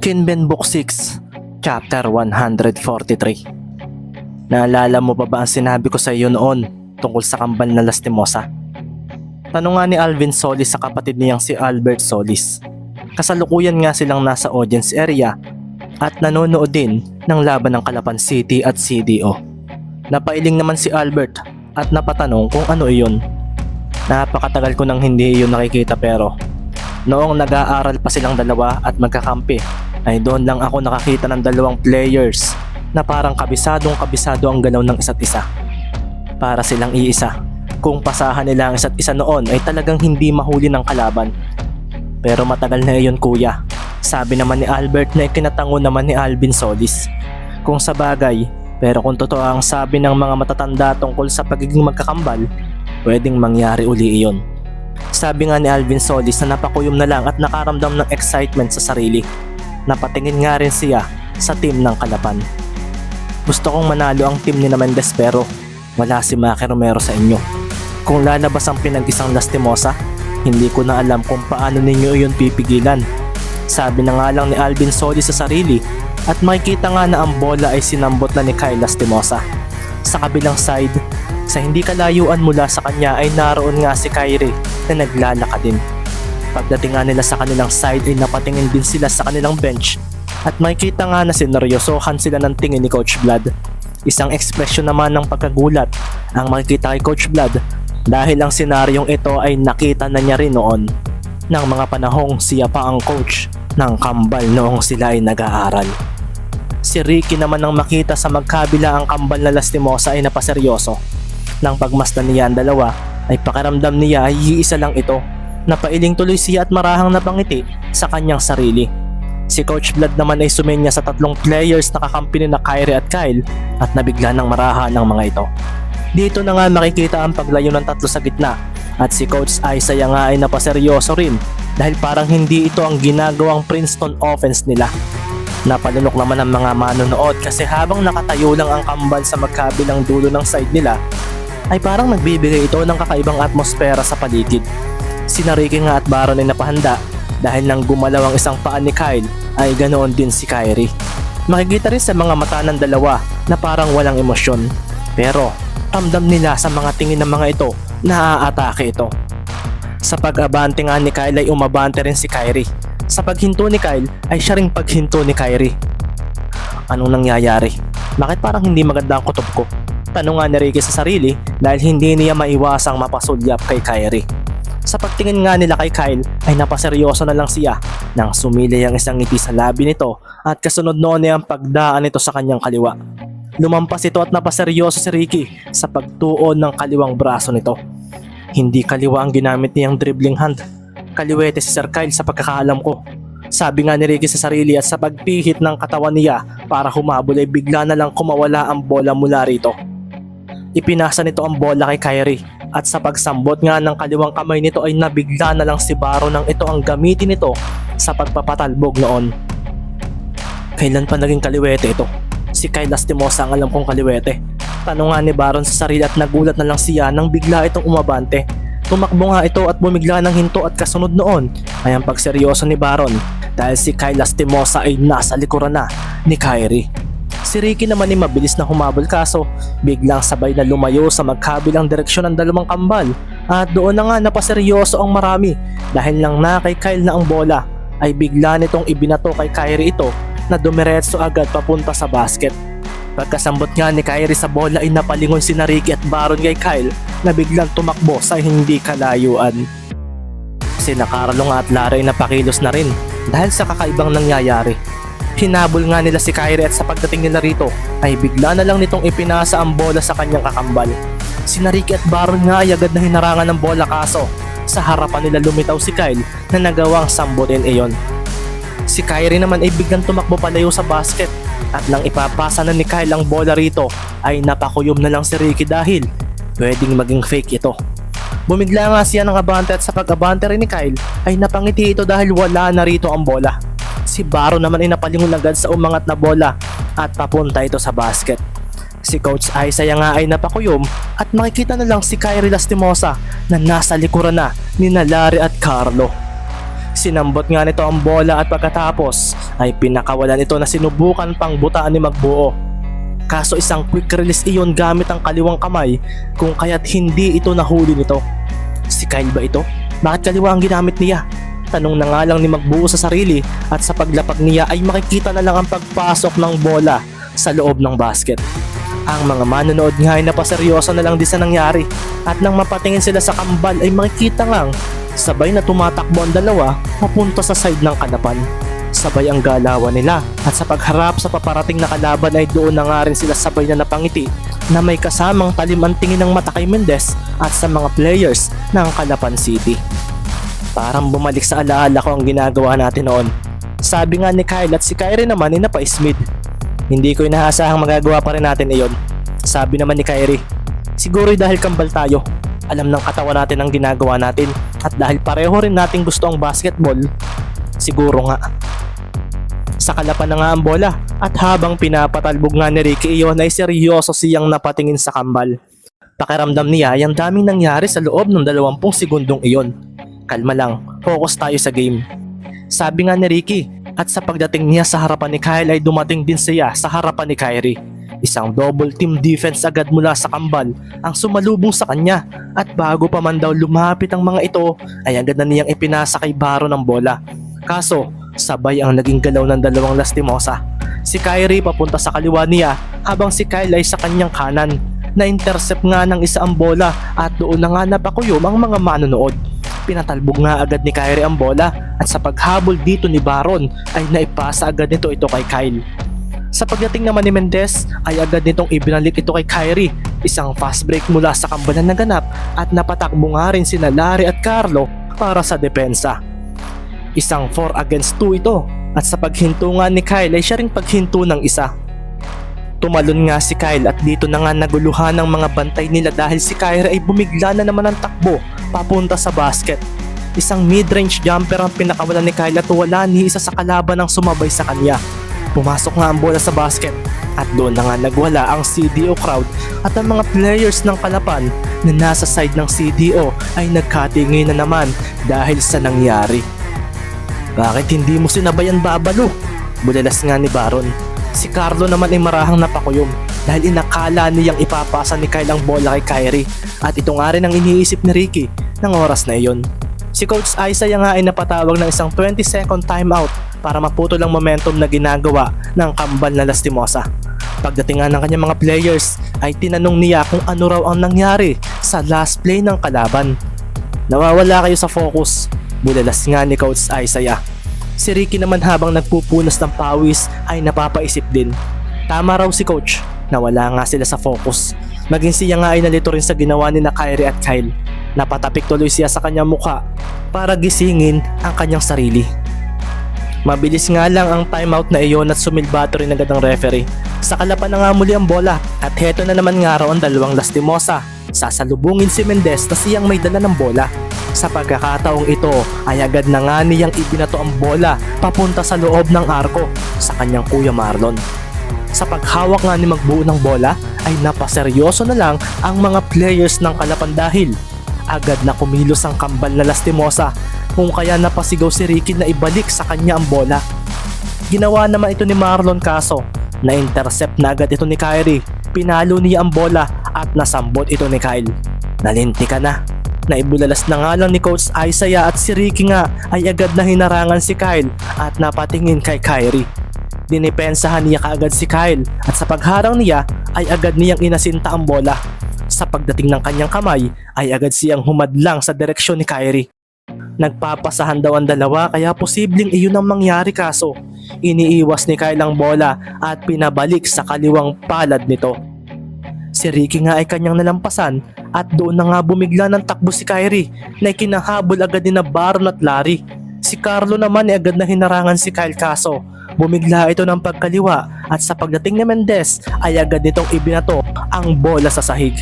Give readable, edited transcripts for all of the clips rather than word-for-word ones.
Kinben Book 6, Chapter 143. Naalala mo pa ba ang sinabi ko sa iyo noon tungkol sa kambal na Lastimosa? Tanong nga ni Alvin Solis sa kapatid niyang si Albert Solis. Kasalukuyan nga silang nasa audience area at nanonood din ng laban ng Calapan City at CDO. Napailing naman si Albert at napatanong kung ano iyon. Napakatagal ko nang hindi iyon nakikita pero noong nag-aaral pa silang dalawa at magkakampi ay doon lang ako nakakita ng dalawang players na parang kabisado ang galaw ng isa't isa. Para silang iisa. Kung pasahan nila ang isa't isa noon ay talagang hindi mahuli ng kalaban. Pero matagal na iyon kuya. Sabi naman ni Albert na ikinatango naman ni Alvin Solis. Kung sa bagay, pero kung totoo ang sabi ng mga matatanda tungkol sa pagiging magkakambal, pwedeng mangyari uli iyon. Sabi nga ni Alvin Solis na napakuyom na lang at nakaramdam ng excitement sa sarili. Napatingin nga rin siya sa team ng Calapan. Gusto kong manalo ang team ni Mendes pero wala si Maki Romero sa inyo. Kung lalabas ang pinag-isang Lastimosa, hindi ko na alam kung paano ninyo iyon pipigilan. Sabi na nga lang ni Alvin Solis sa sarili at makikita nga na ang bola ay sinambot na ni Kyle Lastimosa. Sa kabilang side, sa hindi kalayuan mula sa kanya ay naroon nga si Kyrie na naglalakad din. Pagdating nga nila sa kanilang side ay napatingin din sila sa kanilang bench at makikita nga na sineryosohan sila ng tingin ni Coach Vlad. Isang ekspresyon naman ng pagkagulat ang makikita kay Coach Vlad dahil ang senaryong ito ay nakita na niya rin noon ng mga panahong siya pa ang coach ng kambal noong sila ay nag-aaral. Si Ricky naman nang makita sa magkabila ang kambal na Lastimosa ay napaseryoso. Nang pagmasdan niya ang dalawa ay pakiramdam niya ay iisa lang ito. Napailing tuloy siya at marahang napangiti sa kanyang sarili. Si Coach Vlad naman ay sumenya sa tatlong players na kakampi ni na Kyrie at Kyle at nabigla ng marahan ng mga ito. Dito na nga makikita ang paglayo ng tatlo sa gitna at si Coach Isaiah nga ay napaseryoso rin dahil parang hindi ito ang ginagawang Princeton offense nila. Napalunok naman ang mga manonood kasi habang nakatayo lang ang kambal sa magkabilang dulo ng side nila ay parang nagbibigay ito ng kakaibang atmosfera sa paligid. Sina Ricky nga at Baron ay napahanda dahil nang gumalaw ang isang paa ni Kyle ay ganoon din si Kyrie. Makikita rin sa mga mata ng dalawa na parang walang emosyon pero ramdam nila sa mga tingin ng mga ito na aatake ito. Sa pag-abante nga ni Kyle ay umabante rin si Kyrie. Sa paghinto ni Kyle ay siya ring paghinto ni Kyrie. Anong nangyayari? Bakit parang hindi maganda ang kutob ko? Tanong nga ni Ricky sa sarili dahil hindi niya maiwasang mapasulyap kay Kyrie. Sa pagtingin nga nila kay Kyle ay napaseryoso na lang siya nang sumilay ang isang ngiti sa labi nito at kasunod noon ay ang pagdaan nito sa kanyang kaliwa. Lumampas ito at napaseryoso si Ricky sa pagtuon ng kaliwang braso nito. Hindi kaliwa ang ginamit niyang dribbling hand. Kaliwete si Sir Kyle sa pagkakaalam ko. Sabi nga ni Ricky sa sarili at sa pagpihit ng katawan niya para humabol ay bigla na lang kumawala ang bola mula rito. Ipinasa nito ang bola kay Kyrie at sa pagsambot nga ng kaliwang kamay nito ay nabigla na lang si Baron nang ito ang gamitin nito sa pagpapatalbog noon. Kailan pa naging kaliwete ito? Si Kyle Lastimosa ang alam kong kaliwete. Tanong nga ni Baron sa sarili at nagulat na lang siya nang bigla itong umabante. Tumakbo nga ito at bumigla ng hinto at kasunod noon ay ang pagseryoso ni Baron dahil si Kyle Lastimosa ay nasa likuran na ni Kyrie. Si Ricky naman ay mabilis na humabol kaso biglang sabay na lumayo sa magkabilang direksyon ng dalawang kambal at doon na nga napaseryoso ang marami dahil lang na kay Kyle na ang bola ay bigla nitong ibinato kay Kyrie ito na dumiretso agad papunta sa basket. Pagkasambot nga ni Kyrie sa bola ay napalingon si Ricky at Baron kay Kyle na biglang tumakbo sa hindi kalayuan. Sina Carlo nga at Lara ay napakilos na rin dahil sa kakaibang nangyayari. Hinabol nga nila si Kyrie at sa pagdating nila rito ay bigla na lang nitong ipinasa ang bola sa kanyang kakambal. Sina Ricky at Baron nga ay agad na hinarangan ng bola kaso sa harapan nila lumitaw si Kyle na nagawang sambutin iyon. Si Kyrie naman ay biglang tumakbo palayo sa basket at nang ipapasa na ni Kyle ang bola rito ay napakuyom na lang si Ricky dahil pwedeng maging fake ito. Bumigla nga siya ng abante at sa pag-abante rin ni Kyle ay napangiti ito dahil wala na rito ang bola. Si Baron naman ay napalingon agad sa umangat na bola at papunta ito sa basket. Si Coach Isaiah nga ay napakuyom at makikita na lang si Kyrie Lastimosa na nasa likuran na ni Larry at Carlo. Sinambot nga nito ang bola at pagkatapos ay pinakawalan ito na sinubukan pang butaan ni Magbuo. Kaso isang quick release iyon gamit ang kaliwang kamay kung kaya't hindi ito nahuli nito. Si Kyle ba ito? Bakit kaliwa ang ginamit niya? Tanong na nga lang ni Magbuo sa sarili at sa paglapag niya ay makikita na lang ang pagpasok ng bola sa loob ng basket. Ang mga manonood nga ay napaseryoso na lang din sa nangyari at nang mapatingin sila sa kambal ay makikita ngang sabay na tumatakbo ang dalawa papunta sa side ng kalaban. Sabay ang galawan nila at sa pagharap sa paparating na kalaban ay doon na nga rin sila sabay na napangiti na may kasamang talim ang tingin ng mata kay Mendez at sa mga players ng Calapan City. Parang bumalik sa alaala ko ang ginagawa natin noon. Sabi nga ni Kyle at si Kyrie naman ay napa-smid. Hindi ko inaasahang magagawa pa rin natin iyon. Sabi naman ni Kyrie, siguro dahil kambal tayo. Alam ng katawan natin ang ginagawa natin at dahil pareho rin natin gusto ang basketball, siguro nga. Sa Calapan na nga ang bola at habang pinapatalbog nga ni Ricky iyon ay seryoso siyang napatingin sa kambal. Pakiramdam niya ay ang daming nangyari sa loob ng 20 segundong iyon. Kalma lang, focus tayo sa game. Sabi nga ni Ricky at sa pagdating niya sa harapan ni Kyle ay dumating din siya sa harapan ni Kyrie. Isang double team defense agad mula sa kambal ang sumalubong sa kanya at bago pa man daw lumapit ang mga ito ay agad na niyang ipinasa kay Baron ang bola. Kaso sabay ang naging galaw ng dalawang lastimosa. Si Kyrie papunta sa kaliwa niya habang si Kyle ay sa kanyang kanan. Na-intercept nga ng isa ang bola at doon na nga napakuyom ang mga manonood. Pinatalbog nga agad ni Kyrie ang bola at sa paghabol dito ni Baron ay naipasa agad nito ito kay Kyle. Sa pagdating naman ni Mendez ay agad nitong ibinalik ito kay Kyrie. Isang fast break mula sa kambal na naganap at napatakbo nga rin sina Larry at Carlo para sa depensa. Isang 4 against 2 ito at sa paghinto nga ni Kyle ay siya ring paghinto ng isa. Tumalon nga si Kyle at dito na nga naguluhan ng mga bantay nila dahil si Kyrie ay bumigla na naman ang takbo papunta sa basket. Isang mid-range jumper ang pinakawalan ni Kyle at wala ni isa sa kalaban ang sumabay sa kanya. Pumasok nga ang bola sa basket at doon na nga nagwala ang CDO crowd at ang mga players ng Calapan na nasa side ng CDO ay nagkatingin na naman dahil sa nangyari. Bakit hindi mo sinabayan Babalo? Bulalas nga ni Baron. Si Carlo naman ay marahang napakuyom dahil inakala niyang ipapasa ni Kyle ang bola kay Kyrie at ito nga rin ang iniisip ni Ricky ng oras na iyon. Si Coach Isaiah nga ay napatawag ng isang 20-second timeout para maputol ang momentum na ginagawa ng kambal na lastimosa. Pagdating nga ng kanyang mga players ay tinanong niya kung ano raw ang nangyari sa last play ng kalaban. Nawawala kayo sa focus, bulalas nga ni Coach Isaiah. Si Ricky naman habang nagpupunas ng pawis ay napapaisip din. Tama raw si Coach, nawala nga sila sa focus. Maging siya nga ay nalito rin sa ginawa ni na Kyrie at Kyle. Napatapik tuloy siya sa kanyang mukha para gisingin ang kanyang sarili. Mabilis nga lang ang timeout na iyon at sumilbato rin agad ang referee. Sa Calapan na nga muli ang bola at heto na naman nga raw ang dalawang lastimosa. Sasalubungin si Mendez na siyang may dala ng bola. Sa pagkakataong ito ay agad na nga niyang ibinato ang bola papunta sa loob ng arko sa kanyang kuya Marlon. Sa paghawak nga ni Magbuo ng bola ay napaseryoso na lang ang mga players ng Calapan dahil agad na kumilos ang kambal na lastimosa kung kaya napasigaw si Ricky na ibalik sa kanya ang bola. Ginawa naman ito ni Marlon kaso na-intercept na agad ito ni Kyrie. Pinalo niya ang bola at nasambot ito ni Kyle. Nalinti ka na. Naibulalas na nga lang ni Coach Isaiah at si Ricky nga ay agad na hinarangan si Kyle at napatingin kay Kyrie. Dinipensahan niya kaagad si Kyle at sa pagharang niya ay agad niyang inasinta ang bola. Sa pagdating ng kanyang kamay ay agad siyang humadlang sa direksyon ni Kyrie. Nagpapasahan daw ang dalawa kaya posibleng iyon ang mangyari kaso iniiwas ni Kyle ang bola at pinabalik sa kaliwang palad nito. Si Ricky nga ay kanyang nalampasan at doon na nga bumigla ng takbo si Kyrie na ikinahabol agad ni na Baron at Larry. Si Carlo naman ay agad na hinarangan si Kyle kaso bumigla ito ng pagkaliwa at sa pagdating ni Mendez ay agad nitong ibinato ang bola sa sahig.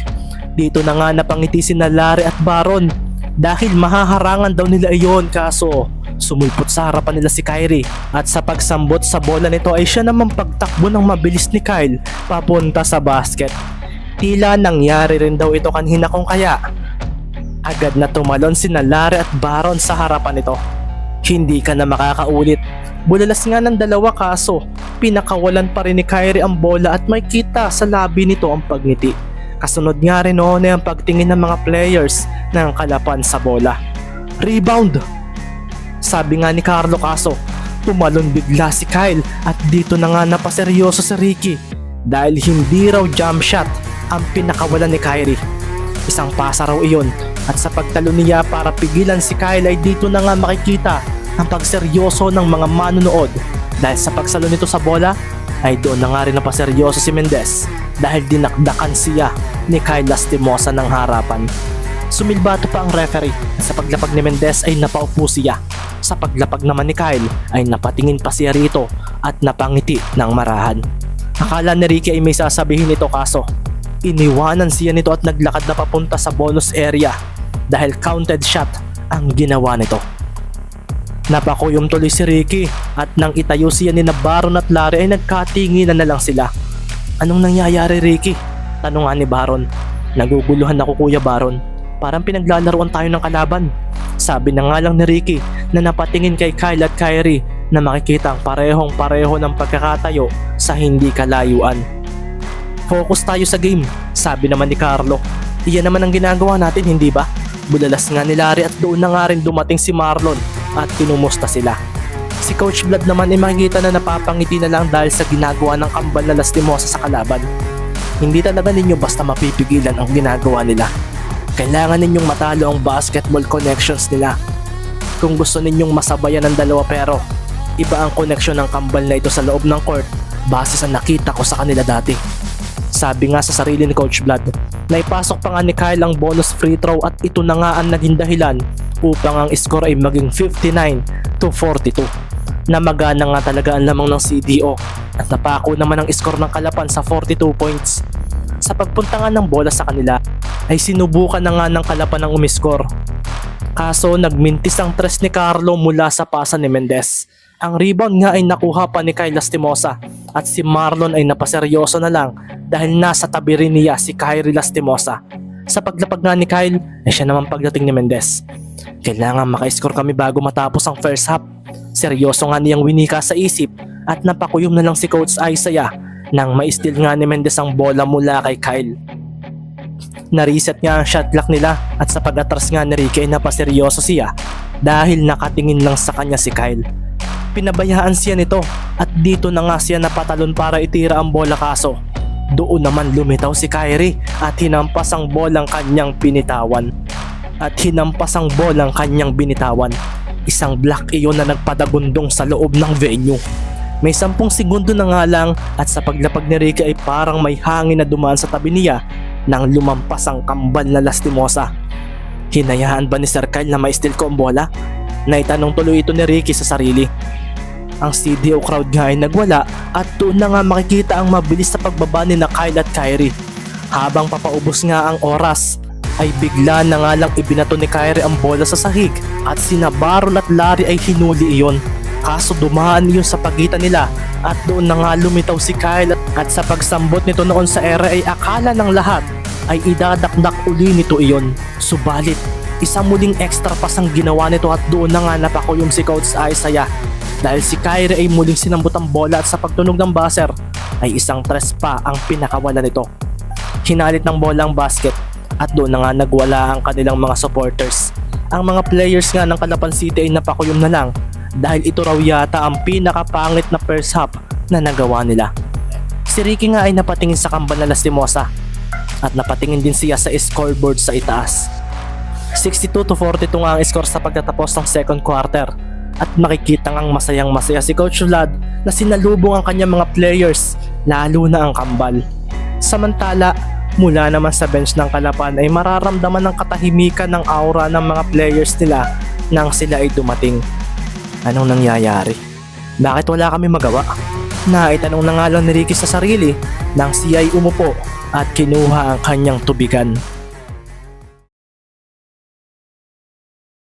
Dito na nga napangiti si na Larry at Baron dahil mahaharangan daw nila iyon kaso sumulpot sa harapan nila si Kyrie at sa pagsambot sa bola nito ay siya naman pagtakbo ng mabilis ni Kyle papunta sa basket. Tila nangyari rin daw ito kanina kung kaya agad na tumalon si na Larry at Baron sa harapan nito. Hindi ka na makakaulit. Bulalas nga ng dalawa kaso pinakawalan pa rin ni Kyrie ang bola at may kita sa labi nito ang pagngiti. Kasunod nga rin noon ay ang pagtingin ng mga players ng kalapan sa bola. Rebound! Sabi nga ni Carlo kaso tumalon bigla si Kyle at dito na nga napaseryoso si Ricky dahil hindi raw jump shot ang pinakawalan ni Kyrie. Isang pasa raw iyon at sa pagtalo niya para pigilan si Kyle ay dito na nga makikita ang pagseryoso ng mga manonood dahil sa pagsalo nito sa bola ay doon na nga rin napaseryoso si Mendez dahil dinakdakan siya ni Kyle Lastimosa ng harapan. Sumilbato pa ang referee at sa paglapag ni Mendez ay napaupo siya. Sa paglapag naman ni Kyle ay napatingin pa siya rito at napangiti ng marahan. Akala ni Ricky ay may sasabihin nito kaso iniwanan siya nito at naglakad na papunta sa bonus area dahil counted shot ang ginawa nito. Napakuyom tuloy si Ricky at nang itayo siya ni Baron at Larry ay nagkatinginan na lang sila. Anong nangyayari Ricky? Tanong nga ni Baron. Naguguluhan ako Kuya Baron. Parang pinaglalaruan tayo ng kalaban. Sabi na nga lang ni Ricky na napatingin kay Kyle at Kyrie na makikita ang parehong-pareho ng pagkakatayo sa hindi kalayuan. Focus tayo sa game, sabi naman ni Carlo. Iyan naman ang ginagawa natin hindi ba? Bulalas nga ni Larry at doon na nga rin dumating si Marlon at kinumusta sila. Si Coach Vlad naman ay makikita na napapangiti na lang dahil sa ginagawa ng kambal na Lastimosa sa kalaban. Hindi talaga ninyo basta mapipigilan ang ginagawa nila. Kailangan ninyong matalo ang basketball connections nila. Kung gusto ninyong masabayan ng dalawa pero iba ang koneksyon ng kambal na ito sa loob ng court base sa nakita ko sa kanila dati. Sabi nga sa sarili ni Coach Vlad, naipasok pa nga ni Kyle ang bonus free throw at ito na nga ang naging dahilan upang ang score ay maging 59-42. Namagana nga talaga ang lamang ng CDO at napako naman ang score ng kalapan sa 42 points. Sa pagpunta nga ng bola sa kanila ay sinubukan na nga ng kalapan ng umiskor. Kaso nagmintis ang tres ni Carlo mula sa pasa ni Mendez. Ang rebound nga ay nakuha pa ni Kyle Lastimosa at si Marlon ay napaseryoso na lang dahil nasa tabi rin niya si Kyrie Lastimosa. Sa paglapag nga ni Kyle ay siya naman pagdating ni Mendez. Kailangan maka-score kami bago matapos ang first half. Seryoso nga niyang winika sa isip at napakuyom na lang si Coach Isaiah nang ma-steal nga ni Mendez ang bola mula kay Kyle. Na-reset nga ang shot clock nila at sa pag-atras nga ni Ricky ay napaseryoso siya dahil nakatingin lang sa kanya si Kyle. Pinabayaan siya nito at dito na nga siya napatalon para itira ang bola kaso doon naman lumitaw si Kyrie at hinampas ang bolang kanyang binitawan. Isang block iyon na nagpadagundong sa loob ng venue. May 10 segundo na nga lang at sa paglapag ni Ricky ay parang may hangin na dumaan sa tabi niya nang lumampas ang kambal na Lastimosa. Hinayaan ba ni Sir Kyle na ma-steal ko ang bola? Naitanong tuloy ito ni Ricky sa sarili. Ang CDO crowd nga ay nagwala at doon na nga makikita ang mabilis na pagbaba ni na Kyle at Kyrie. Habang papaubos nga ang oras ay bigla na nga lang ibinato ni Kyrie ang bola sa sahig at sina Baron at Larry ay hinuli iyon. Kaso dumaan yun sa pagitan nila at doon na nga lumitaw si Kyle at sa pagsambot nito noon sa ere ay akala ng lahat ay idadakdak uli nito iyon. Subalit isang muling extra pass ang ginawa nito at doon na nga napakuyom si Coach Isaiah dahil si Kyrie ay muling sinambot ang bola at sa pagtunog ng buzzer ay isang tres pa ang pinakawala nito. Hinalit ng bola ang basket at doon na nga nagwala ang kanilang mga supporters. Ang mga players nga ng Calapan City ay napakuyom na lang dahil ito raw yata ang pinakapangit na first half na nagawa nila. Si Ricky nga ay napatingin sa kambal na Lastimosa at napatingin din siya sa scoreboard sa itaas. 62-42 nga ang score sa pagtatapos ng second quarter at makikita ngang masayang-masaya si Coach Vlad na sinalubong ang kanyang mga players, lalo na ang kambal. Samantala, mula naman sa bench ng Kalapan ay mararamdaman ng katahimikan ng aura ng mga players nila nang sila ay dumating. Anong nangyayari? Bakit wala kami magawa? Naitanong na nga lang ni Ricky sa sarili nang siya ay umupo at kinuha ang kanyang tubigan.